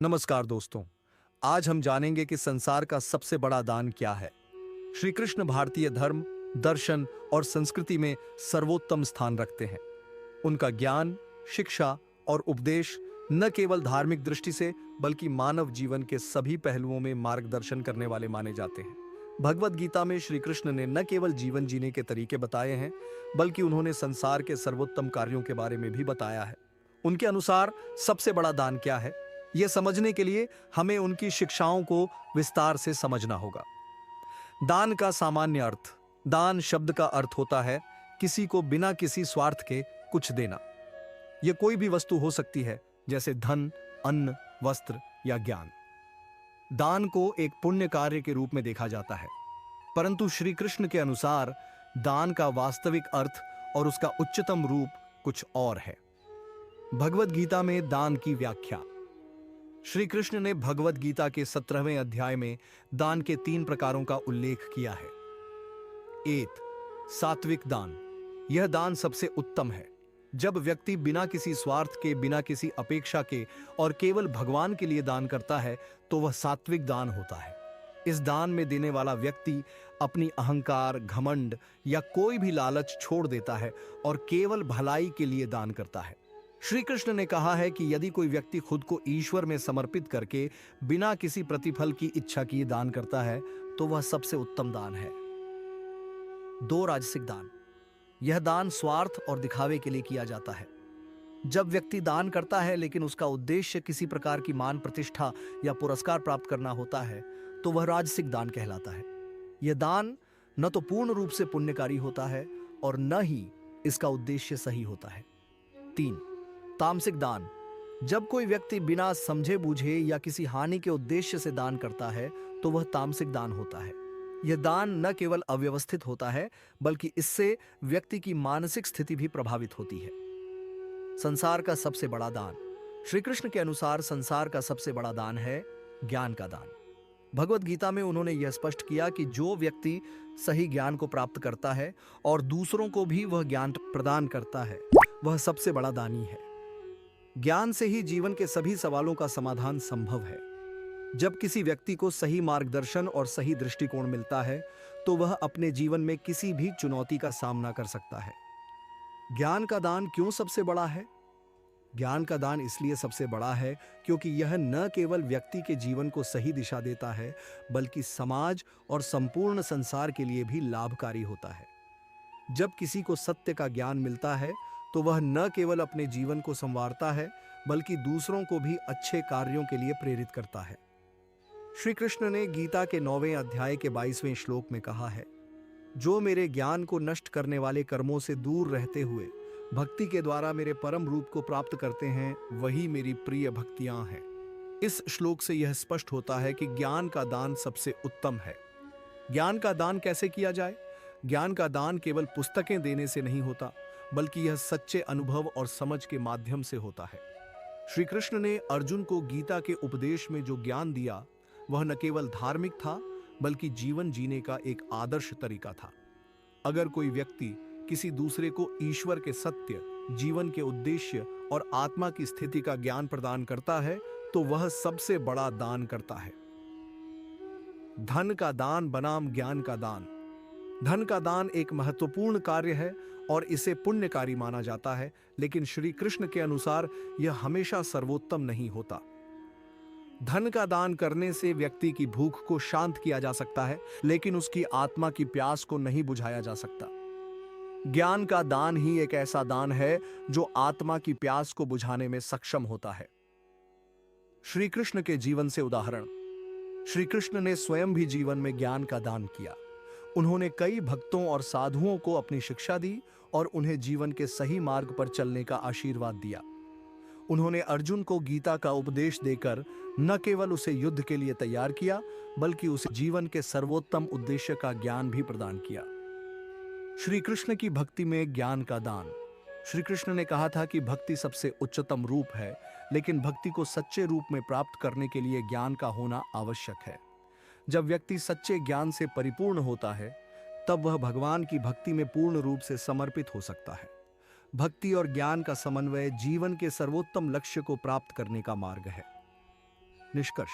नमस्कार दोस्तों। आज हम जानेंगे कि संसार का सबसे बड़ा दान क्या है। श्री कृष्ण भारतीय धर्म, दर्शन और संस्कृति में सर्वोत्तम स्थान रखते हैं। उनका ज्ञान, शिक्षा और उपदेश न केवल धार्मिक दृष्टि से बल्कि मानव जीवन के सभी पहलुओं में मार्गदर्शन करने वाले माने जाते हैं। भगवत गीता में श्री कृष्ण ने न केवल जीवन जीने के तरीके बताए हैं, बल्कि उन्होंने संसार के सर्वोत्तम कार्यों के बारे में भी बताया है। उनके अनुसार सबसे बड़ा दान क्या है, यह समझने के लिए हमें उनकी शिक्षाओं को विस्तार से समझना होगा। दान का सामान्य अर्थ। दान शब्द का अर्थ होता है किसी को बिना किसी स्वार्थ के कुछ देना। यह कोई भी वस्तु हो सकती है, जैसे धन, अन्न, वस्त्र या ज्ञान। दान को एक पुण्य कार्य के रूप में देखा जाता है, परंतु श्री कृष्ण के अनुसार दान का वास्तविक अर्थ और उसका उच्चतम रूप कुछ और है। भगवत गीता में दान की व्याख्या। श्री कृष्ण ने भगवत गीता के 17वें अध्याय में दान के 3 प्रकारों का उल्लेख किया है। एक, सात्विक दान। यह दान सबसे उत्तम है। जब व्यक्ति बिना किसी स्वार्थ के, बिना किसी अपेक्षा के और केवल भगवान के लिए दान करता है तो वह सात्विक दान होता है। इस दान में देने वाला व्यक्ति अपनी अहंकार, घमंड या कोई भी लालच छोड़ देता है और केवल भलाई के लिए दान करता है। श्री कृष्ण ने कहा है कि यदि कोई व्यक्ति खुद को ईश्वर में समर्पित करके बिना किसी प्रतिफल की इच्छा किए दान करता है तो वह सबसे उत्तम दान है। 2, राजसिक दान। यह दान स्वार्थ और दिखावे के लिए किया जाता है। जब व्यक्ति दान करता है लेकिन उसका उद्देश्य किसी प्रकार की मान, प्रतिष्ठा या पुरस्कार प्राप्त करना होता है तो वह राजसिक दान कहलाता है। यह दान न तो पूर्ण रूप से पुण्यकारी होता है और न ही इसका उद्देश्य सही होता है। 3, तामसिक दान। जब कोई व्यक्ति बिना समझे बूझे या किसी हानि के उद्देश्य से दान करता है तो वह तामसिक दान होता है। यह दान न केवल अव्यवस्थित होता है बल्कि इससे व्यक्ति की मानसिक स्थिति भी प्रभावित होती है। संसार का सबसे बड़ा दान। श्री कृष्ण के अनुसार संसार का सबसे बड़ा दान है ज्ञान का दान। भगवत गीता में उन्होंने यह स्पष्ट किया कि जो व्यक्ति सही ज्ञान को प्राप्त करता है और दूसरों को भी वह ज्ञान प्रदान करता है, वह सबसे बड़ा दानी है। ज्ञान से ही जीवन के सभी सवालों का समाधान संभव है। जब किसी व्यक्ति को सही मार्गदर्शन और सही दृष्टिकोण मिलता है तो वह अपने जीवन में किसी भी चुनौती का सामना कर सकता है। ज्ञान का दान क्यों सबसे बड़ा है? ज्ञान का दान इसलिए सबसे बड़ा है क्योंकि यह न केवल व्यक्ति के जीवन को सही दिशा देता है बल्कि समाज और संपूर्ण संसार के लिए भी लाभकारी होता है। जब किसी को सत्य का ज्ञान मिलता है तो वह न केवल अपने जीवन को संवारता है बल्कि दूसरों को भी अच्छे कार्यों के लिए प्रेरित करता है। श्री कृष्ण ने गीता के 9वें अध्याय के 22वें श्लोक में कहा है, जो मेरे ज्ञान को नष्ट करने वाले कर्मों से दूर रहते हुए भक्ति के द्वारा मेरे परम रूप को प्राप्त करते हैं, वही मेरी प्रिय भक्तियां हैं। इस श्लोक से यह स्पष्ट होता है कि ज्ञान का दान सबसे उत्तम है। ज्ञान का दान कैसे किया जाए? ज्ञान का दान केवल पुस्तकें देने से नहीं होता बल्कि यह सच्चे अनुभव और समझ के माध्यम से होता है। श्री कृष्ण ने अर्जुन को गीता के उपदेश में जो ज्ञान दिया वह न केवल धार्मिक था बल्कि जीवन जीने का एक आदर्श तरीका था। अगर कोई व्यक्ति किसी दूसरे को ईश्वर के सत्य, जीवन के उद्देश्य और आत्मा की स्थिति का ज्ञान प्रदान करता है तो वह सबसे बड़ा दान करता है। धन का दान बनाम ज्ञान का दान। धन का दान एक महत्वपूर्ण कार्य है और इसे पुण्यकारी माना जाता है, लेकिन श्री कृष्ण के अनुसार यह हमेशा सर्वोत्तम नहीं होता। धन का दान करने से व्यक्ति की भूख को शांत किया जा सकता है, लेकिन उसकी आत्मा की प्यास को नहीं बुझाया जा सकता। ज्ञान का दान ही एक ऐसा दान है जो आत्मा की प्यास को बुझाने में सक्षम होता है। श्री कृष्ण के जीवन से उदाहरण। श्री कृष्ण ने स्वयं भी जीवन में ज्ञान का दान किया। उन्होंने कई भक्तों और साधुओं को अपनी शिक्षा दी और उन्हें जीवन के सही मार्ग पर चलने का आशीर्वाद दिया। उन्होंने अर्जुन को गीता का उपदेश देकर न केवल उसे युद्ध के लिए तैयार किया बल्कि उसे जीवन के सर्वोत्तम उद्देश्य का ज्ञान भी प्रदान किया। श्री कृष्ण की भक्ति में ज्ञान का दान। श्री कृष्ण ने कहा था कि भक्ति सबसे उच्चतम रूप है, लेकिन भक्ति को सच्चे रूप में प्राप्त करने के लिए ज्ञान का होना आवश्यक है। जब व्यक्ति सच्चे ज्ञान से परिपूर्ण होता है तब वह भगवान की भक्ति में पूर्ण रूप से समर्पित हो सकता है। भक्ति और ज्ञान का समन्वय जीवन के सर्वोत्तम लक्ष्य को प्राप्त करने का मार्ग है। निष्कर्ष,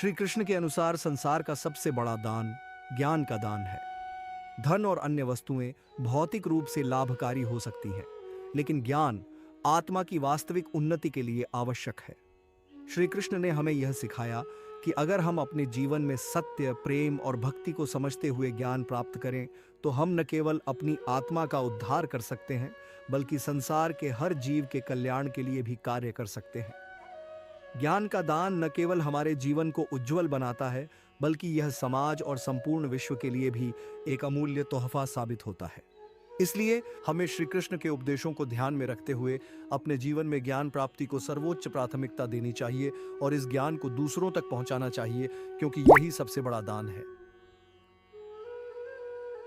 श्री कृष्ण के अनुसार संसार का सबसे बड़ा दान ज्ञान का दान है। धन और अन्य वस्तुएं भौतिक रूप से लाभकारी हो सकती हैं, लेकिन ज्ञान आत्मा की वास्तविक उन्नति के लिए आवश्यक है। श्री कृष्ण ने हमें यह सिखाया कि अगर हम अपने जीवन में सत्य, प्रेम और भक्ति को समझते हुए ज्ञान प्राप्त करें, तो हम न केवल अपनी आत्मा का उद्धार कर सकते हैं, बल्कि संसार के हर जीव के कल्याण के लिए भी कार्य कर सकते हैं। ज्ञान का दान न केवल हमारे जीवन को उज्जवल बनाता है, बल्कि यह समाज और संपूर्ण विश्व के लिए भी एक अमूल्य तोहफा साबित होता है। इसलिए हमें श्री कृष्ण के उपदेशों को ध्यान में रखते हुए अपने जीवन में ज्ञान प्राप्ति को सर्वोच्च प्राथमिकता देनी चाहिए और इस ज्ञान को दूसरों तक पहुंचाना चाहिए, क्योंकि यही सबसे बड़ा दान है।